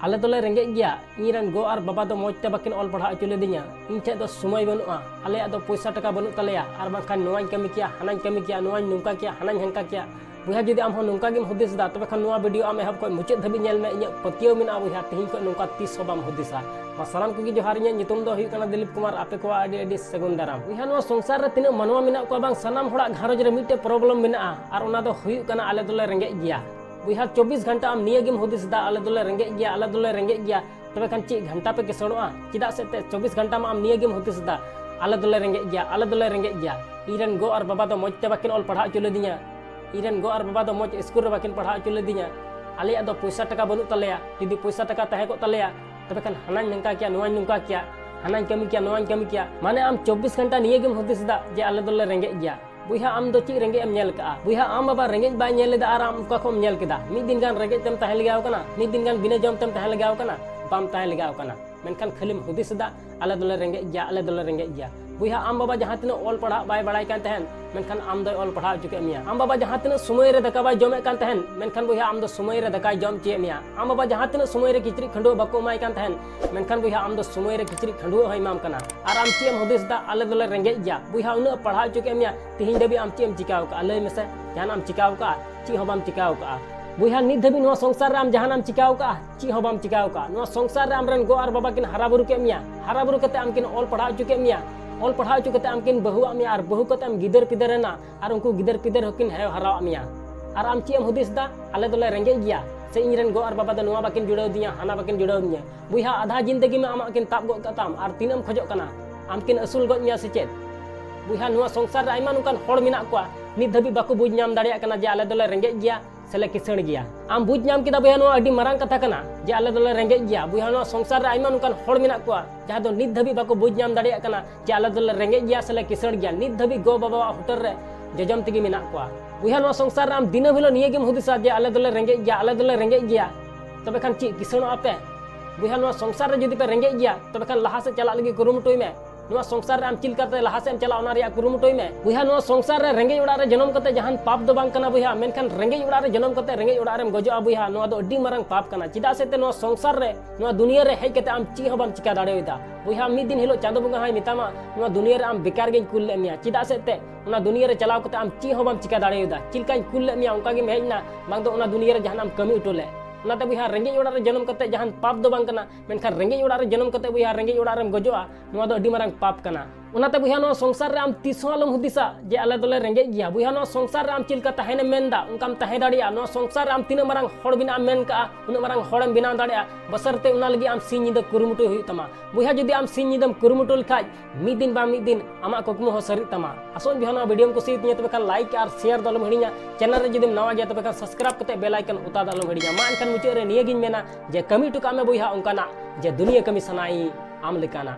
आले दोले रेंगे गया इन गो और बाबा दो मौजते बाकिन ऑल पढ़ा हचो लेदिया इन ठेन दो समय बनुआ आले दो पैसा टका बनु तलेया और बांखान नोवाñ कमी किया हानाñ कमी किया नोवाñ नुंका किया हानाñ हंका किया बुहा जुदी आम नुंका गिम हुदिस दा तबे खान नुआ वीडियो आम एहब को मुचाद धाबी नेल मे इᱧ पतियो मेना बुहा तेहिं को नुंका 30 बाम हुदिसा साराम को जोहार ᱤᱧ ᱧᱩᱛᱩᱢ ᱫᱚ ᱦᱩᱭᱩᱜ ᱠᱟᱱᱟ ᱫᱤᱞᱤᱯ ᱠᱩᱢᱟᱨ ᱟᱯᱮ ᱠᱚᱣᱟᱜ ᱟᱹᱰᱤ ᱟᱹᱰᱤ ᱥᱟᱹᱜᱩᱱ ᱫᱟᱨᱟᱢ ᱵᱩᱭᱦᱟ ᱱᱚᱣᱟ ᱥᱚᱝᱥᱟᱨ ᱨᱮ ᱛᱤᱱᱟᱹᱜ ᱢᱟᱱᱣᱟ ᱢᱮᱱᱟᱜ ᱠᱚᱣᱟ ᱵᱟᱝ ᱥᱟᱱᱟᱢ ᱦᱚᱲᱟᱜ ᱜᱷᱟᱨᱚᱸᱡᱽ ᱨᱮ ᱢᱤᱫᱴᱮᱡ ᱯᱨᱚᱵᱞᱮᱢ ᱢᱮᱱᱟᱜᱼᱟ ᱟᱨ ᱚᱱᱟ ᱫᱚ ᱦᱩᱭᱩᱜ ᱠᱟᱱᱟ ᱟᱞᱮ ᱫᱚᱞᱮ ᱨᱮᱸᱜᱮᱡ ᱜᱮᱭᱟ बुहा 24 घंटा आम निये गिम हुदिस दा आले दोले रेंगे गया तबे खान ची घंटा पे किसणोआ चिदा से 24 घंटा में आम निये गिम हुदिस दा आले दोले रेंगे गया इरन गो और बाबा दो मौजते बाकिन ऑल पढ़ा हचो लेदिया इरन गो और बाबा दो मौज स्कूल रे बाकिन पढ़ा हचो लेदिया आले दो पैसा टका बनु तलेया जुदी पैसा टका तहे को तलेया तबे खान हानाñ नंका किया नोवाñ नुंका किया हानाñ कमी किया माने आम 24 घंटा निये गिम हुदिस दा जे आले दोले रेंगे गया बुहा आम दो ची रेंगे एम नेल का बुहा आम बाबा रेंगे बाय नेल लेदा आर आम का कोम नेल केदा मिद दिन गान रेंगे तेम तहे लगाव कना मिद दिन गान बिना जम तेम तहे लगाव कना बाम तहे लगाव कना मेनखान खालिम हुदिस दा आले दोले रेंगे गया बुहा आम बाबा जहां तिना ऑल पढ़ा बाय बड़ाय कान तहन मेनखान आम दो ऑल पढ़ा चुके मिया आम बाबा जहां तिना समय रे दका बाय जमे कान तहन मेनखान बुहा आम दो समय रे दकाय जम चे मिया आम बाबा जहां तिना समय रे किचरी खंडो बाको माय कान तहन मेनखान बुहा आम दो समय रे किचरी खंडो होय माम कना आर आम चेम हुदिस दा आले दोले रेंगे गया बुहा उना पढ़ा चुके मिया तिहिं दबी आम चेम चिकाव का लय मेसे जान आम चिकाव का ची हो बाम चिकाव का बुहा नित धबी नो संसार रे आम जहानाम चिकाव का ची हो बाम चिकाव का नो संसार रे आमरन गो और बाबा किन हराबुरु के मिया हराबुरु कते आम किन ऑल पढ़ा चुके मिया ऑल पढ़ा चुके आम किन बहु मिया और बहु कते आम गिदर पिदर ना और उनको गिदर पिदर हकिन है हरा मिया और आम चेम हुदिस दा आले दोले रेंगे गया से इनरन गो और बाबा द नोवा बाकिन जुड़ाव दिया हाना बाकिन जुड़ाव दिया बुहा आधा जिंदगी में आमा किन ताब गो कताम और तीनम खजो कना आम किन असुल गो मिया से चेत बुहा नुआ संसार रे आइमा नुकान होड़ मिनाक कोआ नित धबी बाको बुझ नाम दाड़िया कना जे आले दोले रेंगे गया सेले किसण गया आम बुझ नाम किदा बुहा नुआ अडी मारांग कथा कना जे आले दोले रेंगे गया बुहा नुआ संसार रे आइमा नुकान होड़ मिनाक कोआ जहां दो नित धबी बाको बुझ नाम दाड़िया कना जे आले दोले रेंगे गया सेले किसण गया नित धबी गो बाबा होटल रे जजम तगी मिनाक कोआ बुहा नुआ संसार रे आम दिन हिलो निये गिम हुदिसा जे आले दोले रेंगे गया तबे खान ची किसण आपे बुहा नुआ संसार रे जदी पे रेंगे गया तबे खान लहा से चला लगी कुरुमुटुई में नुआ संसार रे आम चिल करते लहा से चला ओना रिया कुरुमुटुई में बुहा नुआ संसार रे रेंगे उड़ा रे जन्म करते जहान पाप दो बांग कना बुहा मेनखान रेंगे उड़ा रे जन्म करते रेंगे उड़ा रे गजो बुहा नुआ दो अड्डी मारंग पाप कना चिदा से ते नुआ संसार रे नुआ दुनिया रे हेज कते आम ची हो बाम चिका दाड़ेदा बुहा मिद दिन हिलो चांदो बंगा हाय मितामा नुआ दुनिया रे आम बेकार गेन कुल ले मिया चिदा से ते उना दुनिया रे चलाव कते आम ची हो बाम चिका दाड़ेदा चिलकाñ कुल ले मिया उनका गे हेजना बांग दो उना दुनिया रे जहान आम कमी उटोले उनाते बुहा रेंगे उड़ा रे जन्म करते जहान पाप दो बांग कना मेनखान रेंगे उड़ा रे जन्म करते बुहा रेंगे उड़ा रे गजोआ नुआ दो अड्डी मारंग पाप कना उनाते बुहा नो संसार रे आम तीसो आलम हुदिसा जे आले दोले रेंगे गया बुहा नो संसार रे आम चिलका तहेने मेनदा उनकाम तहे दाड़िया नो संसार रे आम तीना मारंग होड़ बिना मेन का उना मारंग होड़म बिना दाड़िया बसरते उना लगी आम सिन निदा कुरुमुटु हुई तमा बुहा जदी आम सिन निदम कुरुमुटु लखाज मिद दिन आमा कुकमु हो सरी तमा असोन बुहा नो वीडियो को कुसी तिया तबे खान लाइक और शेयर दलम हड़िया चैनल रे जदी नवा गया तबे खान सब्सक्राइब कते बेल आइकन उता दलम हड़िया मा एनखान मुचे रे निये गिन मेना जे कमी टुका में बुहा उनकाना जे दुनिया कमी सनाई आम लेकाना।